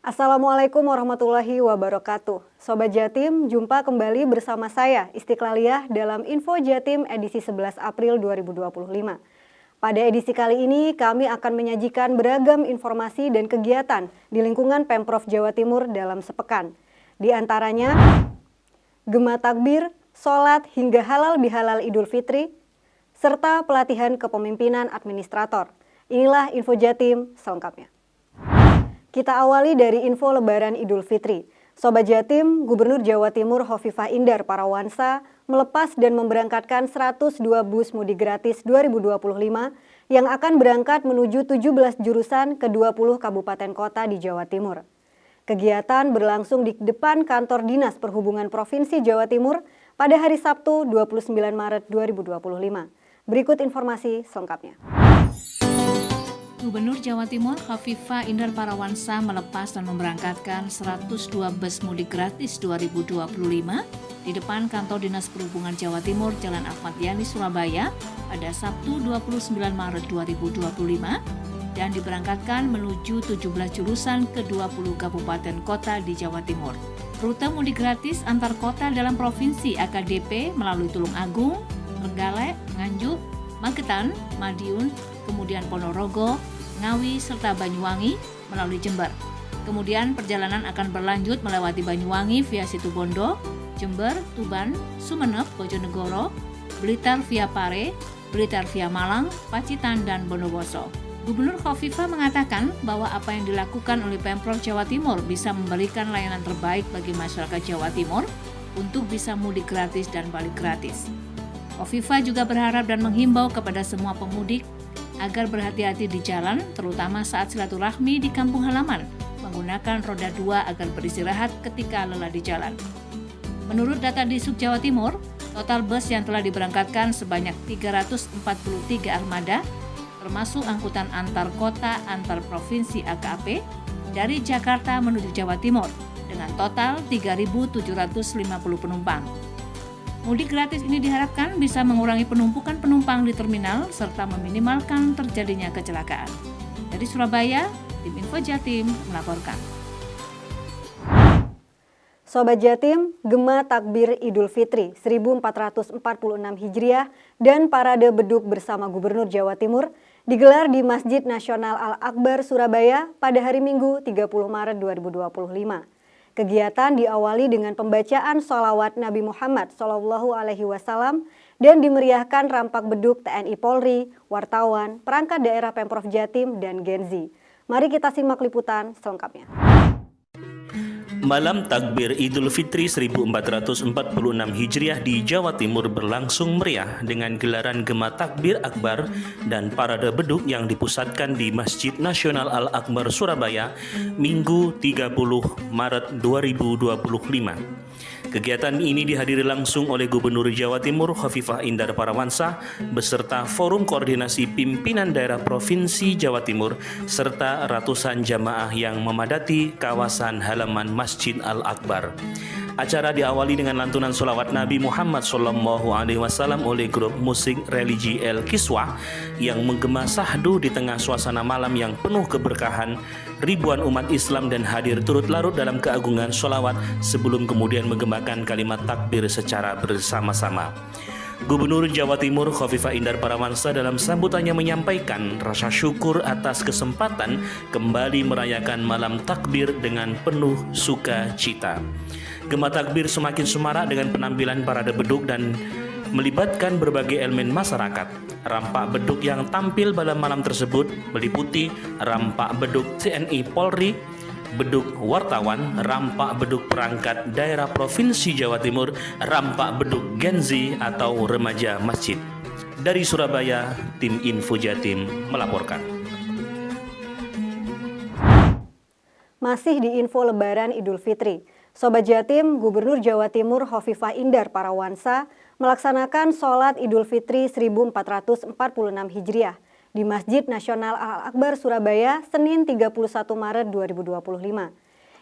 Assalamualaikum warahmatullahi wabarakatuh. Sobat Jatim, jumpa kembali bersama saya Istiqlaliyah dalam Info Jatim edisi 11 April 2025. Pada edisi kali ini kami akan menyajikan beragam informasi dan kegiatan di lingkungan Pemprov Jawa Timur dalam sepekan. Di antaranya Gema Takbir, sholat hingga halal bihalal Idul Fitri, serta pelatihan kepemimpinan administrator. Inilah Info Jatim selengkapnya. Kita awali dari info Lebaran Idul Fitri. Sobat Jatim, Gubernur Jawa Timur Hovifah Indar Parawansa melepas dan memberangkatkan 102 bus mudik gratis 2025 yang akan berangkat menuju 17 jurusan ke 20 kabupaten kota di Jawa Timur. Kegiatan berlangsung di depan kantor Dinas Perhubungan Provinsi Jawa Timur pada hari Sabtu 29 Maret 2025. Berikut informasi selengkapnya. Gubernur Jawa Timur Hovifah Indar Parawansa melepas dan memberangkatkan 102 bus mudik gratis 2025 di depan kantor Dinas Perhubungan Jawa Timur Jalan Ahmad Yani, Surabaya pada Sabtu 29 Maret 2025 dan diberangkatkan menuju 17 jurusan ke 20 kabupaten kota di Jawa Timur. Rute mudik gratis antar kota dalam provinsi AKDP melalui Tulung Agung, Trenggalek, Nganjuk, Magetan, Madiun, kemudian Ponorogo, Ngawi, serta Banyuwangi melalui Jember. Kemudian perjalanan akan berlanjut melewati Banyuwangi via Situbondo, Jember, Tuban, Sumeneb, Bojonegoro, Blitar via Pare, Blitar via Malang, Pacitan, dan Bondowoso. Gubernur Hovifah mengatakan bahwa apa yang dilakukan oleh Pemprov Jawa Timur bisa memberikan layanan terbaik bagi masyarakat Jawa Timur untuk bisa mudik gratis dan balik gratis. Hovifah juga berharap dan menghimbau kepada semua pemudik agar berhati-hati di jalan, terutama saat silaturahmi di kampung halaman, menggunakan roda 2 agar beristirahat ketika lelah di jalan. Menurut data Disub Jawa Timur, total bus yang telah diberangkatkan sebanyak 343 armada, termasuk angkutan antar kota antar provinsi AKP, dari Jakarta menuju Jawa Timur, dengan total 3.750 penumpang. Mudik gratis ini diharapkan bisa mengurangi penumpukan penumpang di terminal serta meminimalkan terjadinya kecelakaan. Dari Surabaya, tim Info Jatim melaporkan. Sobat Jatim, Gema Takbir Idul Fitri 1446 Hijriah dan Parade Beduk bersama Gubernur Jawa Timur digelar di Masjid Nasional Al-Akbar Surabaya pada hari Minggu 30 Maret 2025. Kegiatan diawali dengan pembacaan sholawat Nabi Muhammad SAW dan dimeriahkan rampak beduk TNI Polri, wartawan, perangkat daerah Pemprov Jatim, dan Genzi. Mari kita simak liputan selengkapnya. Malam Takbir Idul Fitri 1446 Hijriah di Jawa Timur berlangsung meriah dengan gelaran Gema Takbir Akbar dan Parade Beduk yang dipusatkan di Masjid Nasional Al-Akbar Surabaya Minggu 30 Maret 2025. Kegiatan ini dihadiri langsung oleh Gubernur Jawa Timur Hovifah Indar Parawansa beserta Forum Koordinasi Pimpinan Daerah Provinsi Jawa Timur serta ratusan jamaah yang memadati kawasan halaman Masjid Al-Akbar. Acara diawali dengan lantunan sholawat Nabi Muhammad SAW oleh grup musik religi El Kiswah yang menggema sahdu di tengah suasana malam yang penuh keberkahan. Ribuan umat Islam dan hadir turut larut dalam keagungan sholawat sebelum kemudian menggemakan kalimat takbir secara bersama-sama. Gubernur Jawa Timur Hovifah Indar Parawansa dalam sambutannya menyampaikan rasa syukur atas kesempatan kembali merayakan malam takbir dengan penuh sukacita. Gema Takbir semakin semarak dengan penampilan parade beduk dan melibatkan berbagai elemen masyarakat. Rampak beduk yang tampil pada malam tersebut meliputi rampak beduk TNI Polri, beduk wartawan, rampak beduk perangkat daerah Provinsi Jawa Timur, rampak beduk Genzi atau remaja masjid. Dari Surabaya, tim Info Jatim melaporkan. Masih di info Lebaran Idul Fitri, Sobat Jatim, Gubernur Jawa Timur Hovifah Indar Parawansa melaksanakan sholat Idul Fitri 1446 Hijriah di Masjid Nasional Al-Akbar Surabaya Senin 31 Maret 2025.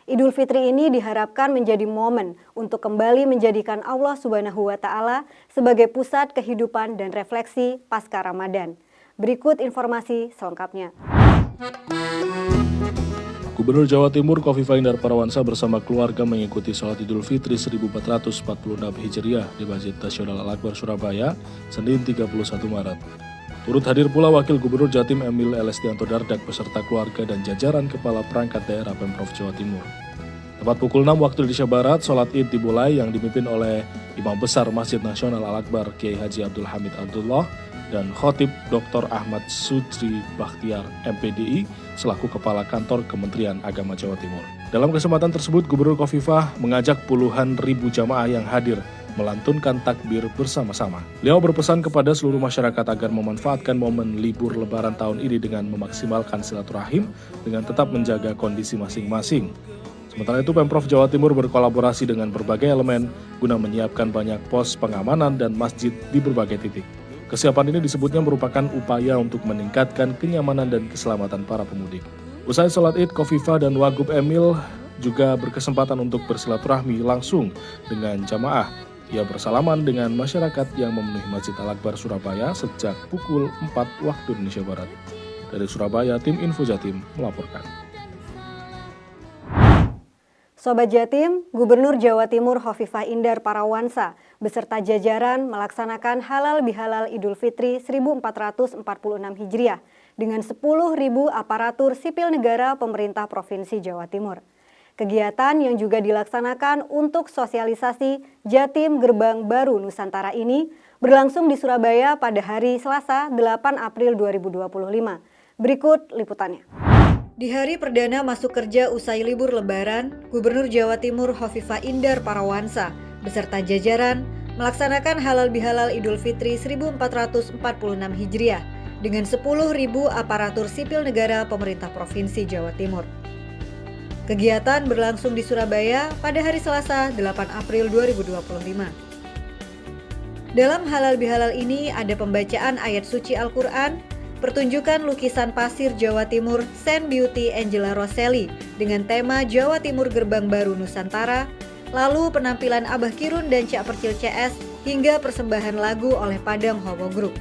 Idul Fitri ini diharapkan menjadi momen untuk kembali menjadikan Allah Subhanahu wa Ta'ala sebagai pusat kehidupan dan refleksi pasca Ramadan. Berikut informasi selengkapnya. Gubernur Jawa Timur Khofifah Indar Parawansa bersama keluarga mengikuti sholat Idul Fitri 1446 Hijriah di Masjid Nasional Al-Akbar Surabaya, Senin 31 Maret. Turut hadir pula Wakil Gubernur Jatim Emil Elestianto Dardak beserta keluarga dan jajaran Kepala Perangkat Daerah Pemprov Jawa Timur. Tepat pukul 6 waktu Indonesia Barat, sholat Id dimulai yang dipimpin oleh Imam Besar Masjid Nasional Al-Akbar Kiai Haji Abdul Hamid Abdullah dan Khotib Dr. Ahmad Sudri Bakhtiar MPDI selaku Kepala Kantor Kementerian Agama Jawa Timur. Dalam kesempatan tersebut, Gubernur Khofifah mengajak puluhan ribu jamaah yang hadir melantunkan takbir bersama-sama. Beliau berpesan kepada seluruh masyarakat agar memanfaatkan momen libur Lebaran tahun ini dengan memaksimalkan silaturahim dengan tetap menjaga kondisi masing-masing. Sementara itu, Pemprov Jawa Timur berkolaborasi dengan berbagai elemen guna menyiapkan banyak pos pengamanan dan masjid di berbagai titik. Kesiapan ini disebutnya merupakan upaya untuk meningkatkan kenyamanan dan keselamatan para pemudik. Usai sholat Id, Khofifah dan Wagub Emil juga berkesempatan untuk bersilaturahmi langsung dengan jamaah. Ia bersalaman dengan masyarakat yang memenuhi Masjid Al-Akbar Surabaya sejak pukul 4 waktu Indonesia Barat. Dari Surabaya, tim Info Jatim melaporkan. Sobat Jatim, Gubernur Jawa Timur Khofifah Indar Parawansa beserta jajaran melaksanakan halal bihalal Idul Fitri 1446 Hijriah dengan 10.000 aparatur sipil negara pemerintah Provinsi Jawa Timur. Kegiatan yang juga dilaksanakan untuk sosialisasi Jatim Gerbang Baru Nusantara ini berlangsung di Surabaya pada hari Selasa 8 April 2025. Berikut liputannya. Di hari perdana masuk kerja usai libur Lebaran, Gubernur Jawa Timur Khofifah Indar Parawansa beserta jajaran melaksanakan halal bihalal Idul Fitri 1446 Hijriah dengan 10.000 aparatur sipil negara pemerintah Provinsi Jawa Timur. Kegiatan berlangsung di Surabaya pada hari Selasa 8 April 2025. Dalam halal bihalal ini ada pembacaan ayat suci Al-Quran, pertunjukan lukisan pasir Jawa Timur Sand Beauty Angela Rosselli dengan tema Jawa Timur Gerbang Baru Nusantara, lalu penampilan Abah Kirun dan Cak Percil CS hingga persembahan lagu oleh Padang Homo Group.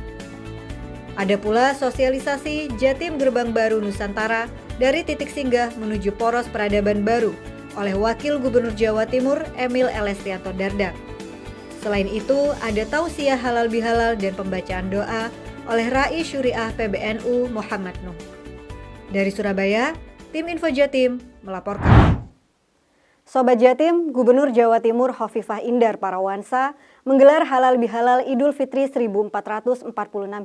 Ada pula sosialisasi Jatim Gerbang Baru Nusantara dari titik singgah menuju poros peradaban baru oleh Wakil Gubernur Jawa Timur Emil Elestianto Dardak. Selain itu, ada tausiah halal bihalal dan pembacaan doa oleh Rais Syuriah PBNU Muhammad Nuh. Dari Surabaya, tim Info Jatim melaporkan. Sobat Jatim, Gubernur Jawa Timur Khofifah Indar Parawansa menggelar halal bihalal Idul Fitri 1446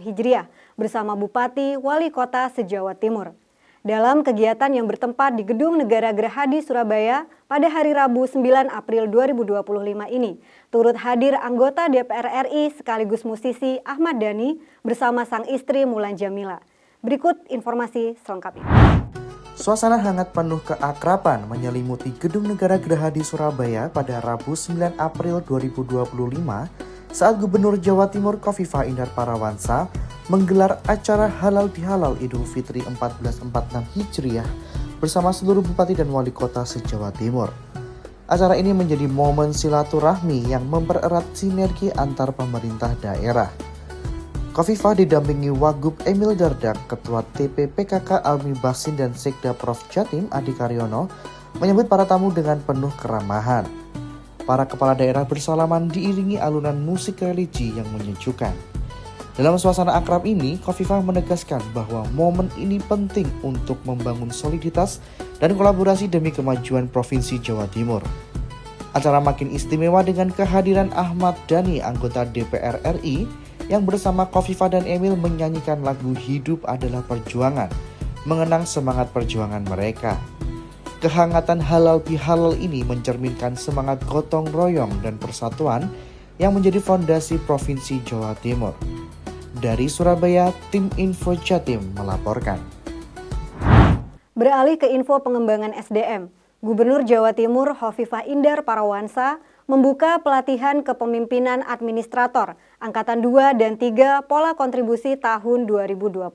Hijriah bersama Bupati Wali Kota se-Jawa Timur. Dalam kegiatan yang bertempat di Gedung Negara Gerahadi Surabaya pada hari Rabu 9 April 2025 ini, turut hadir anggota DPR RI sekaligus musisi Ahmad Dhani bersama sang istri Mulan Jamila. Berikut informasi selengkapnya. Suasana hangat penuh keakraban menyelimuti Gedung Negara Gerahadi Surabaya pada Rabu 9 April 2025 saat Gubernur Jawa Timur Khofifah Indar Parawansa menggelar acara halal bihalal Idul Fitri 1446 Hijriah bersama seluruh bupati dan wali kota se-Jawa Timur. Acara ini menjadi momen silaturahmi yang mempererat sinergi antar pemerintah daerah. Khofifah didampingi Wagub Emil Dardak, Ketua TPPKK Almi Basin dan Sekda Prof Jatim Adi Karyono menyambut para tamu dengan penuh keramahan. Para kepala daerah bersalaman diiringi alunan musik religi yang menyejukkan. Dalam suasana akrab ini, Khofifah menegaskan bahwa momen ini penting untuk membangun soliditas dan kolaborasi demi kemajuan Provinsi Jawa Timur. Acara makin istimewa dengan kehadiran Ahmad Dhani, anggota DPR RI, yang bersama Khofifah dan Emil menyanyikan lagu Hidup Adalah Perjuangan, mengenang semangat perjuangan mereka. Kehangatan halal bihalal ini mencerminkan semangat gotong royong dan persatuan yang menjadi fondasi Provinsi Jawa Timur. Dari Surabaya, tim Info Jatim melaporkan. Beralih ke info pengembangan SDM, Gubernur Jawa Timur Khofifah Indar Parawansa membuka pelatihan kepemimpinan administrator Angkatan 2 dan 3 Pola Kontribusi tahun 2025.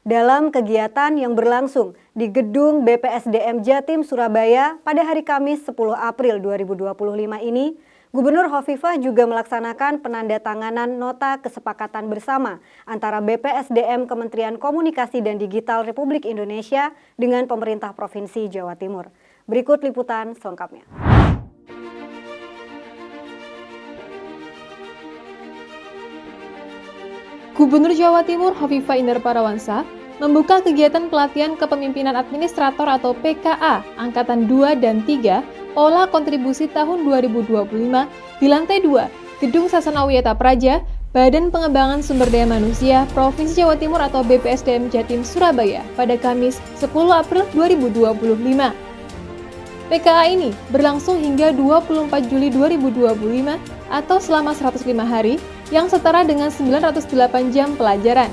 Dalam kegiatan yang berlangsung di Gedung BPSDM Jatim Surabaya pada hari Kamis 10 April 2025 ini, Gubernur Hovifah juga melaksanakan penandatanganan nota kesepakatan bersama antara BPSDM Kementerian Komunikasi dan Digital Republik Indonesia dengan pemerintah Provinsi Jawa Timur. Berikut liputan selengkapnya. Gubernur Jawa Timur Hovifah Indar Parawansa membuka kegiatan pelatihan kepemimpinan administrator atau PKA Angkatan 2 dan 3 Pola Kontribusi tahun 2025 di lantai 2 Gedung Sasana Wiyata Praja, Badan Pengembangan Sumber Daya Manusia Provinsi Jawa Timur atau BPSDM Jatim Surabaya pada Kamis 10 April 2025. PKA ini berlangsung hingga 24 Juli 2025 atau selama 105 hari yang setara dengan 908 jam pelajaran.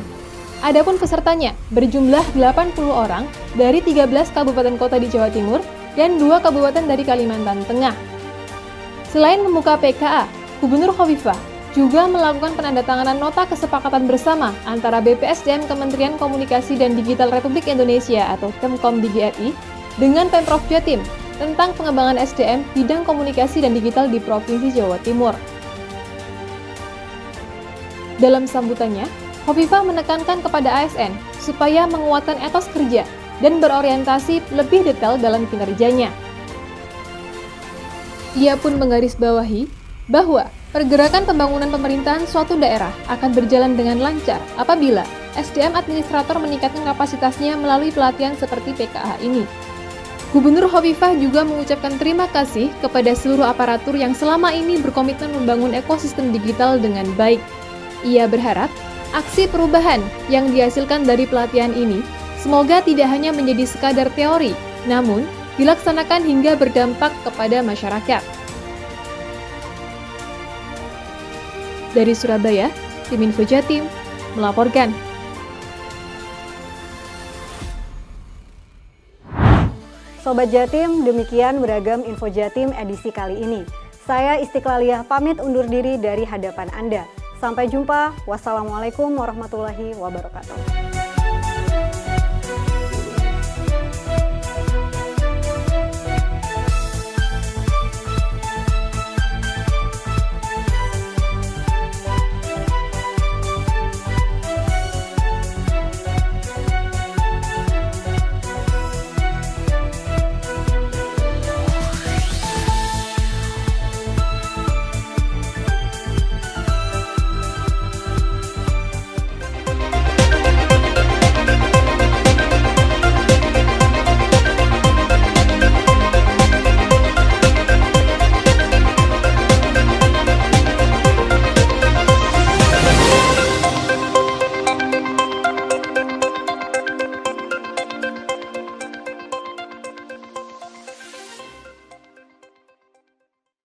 Adapun pesertanya berjumlah 80 orang dari 13 kabupaten kota di Jawa Timur dan 2 kabupaten dari Kalimantan Tengah. Selain membuka PKA, Gubernur Hovifah juga melakukan penandatanganan nota kesepakatan bersama antara BPSDM Kementerian Komunikasi dan Digital Republik Indonesia atau Kemkom DGRI dengan Pemprov Jatim tentang pengembangan SDM bidang komunikasi dan digital di Provinsi Jawa Timur. Dalam sambutannya, Hovifah menekankan kepada ASN supaya menguatkan etos kerja dan berorientasi lebih detail dalam kinerjanya. Ia pun menggarisbawahi bahwa pergerakan pembangunan pemerintahan suatu daerah akan berjalan dengan lancar apabila SDM administrator meningkatkan kapasitasnya melalui pelatihan seperti PKA ini. Gubernur Hovifah juga mengucapkan terima kasih kepada seluruh aparatur yang selama ini berkomitmen membangun ekosistem digital dengan baik. Ia berharap aksi perubahan yang dihasilkan dari pelatihan ini semoga tidak hanya menjadi sekadar teori, namun dilaksanakan hingga berdampak kepada masyarakat. Dari Surabaya, Tim Info Jatim melaporkan. Sobat Jatim, demikian beragam Info Jatim edisi kali ini. Saya Istiqlaliyah pamit undur diri dari hadapan Anda. Sampai jumpa. Wassalamualaikum warahmatullahi wabarakatuh.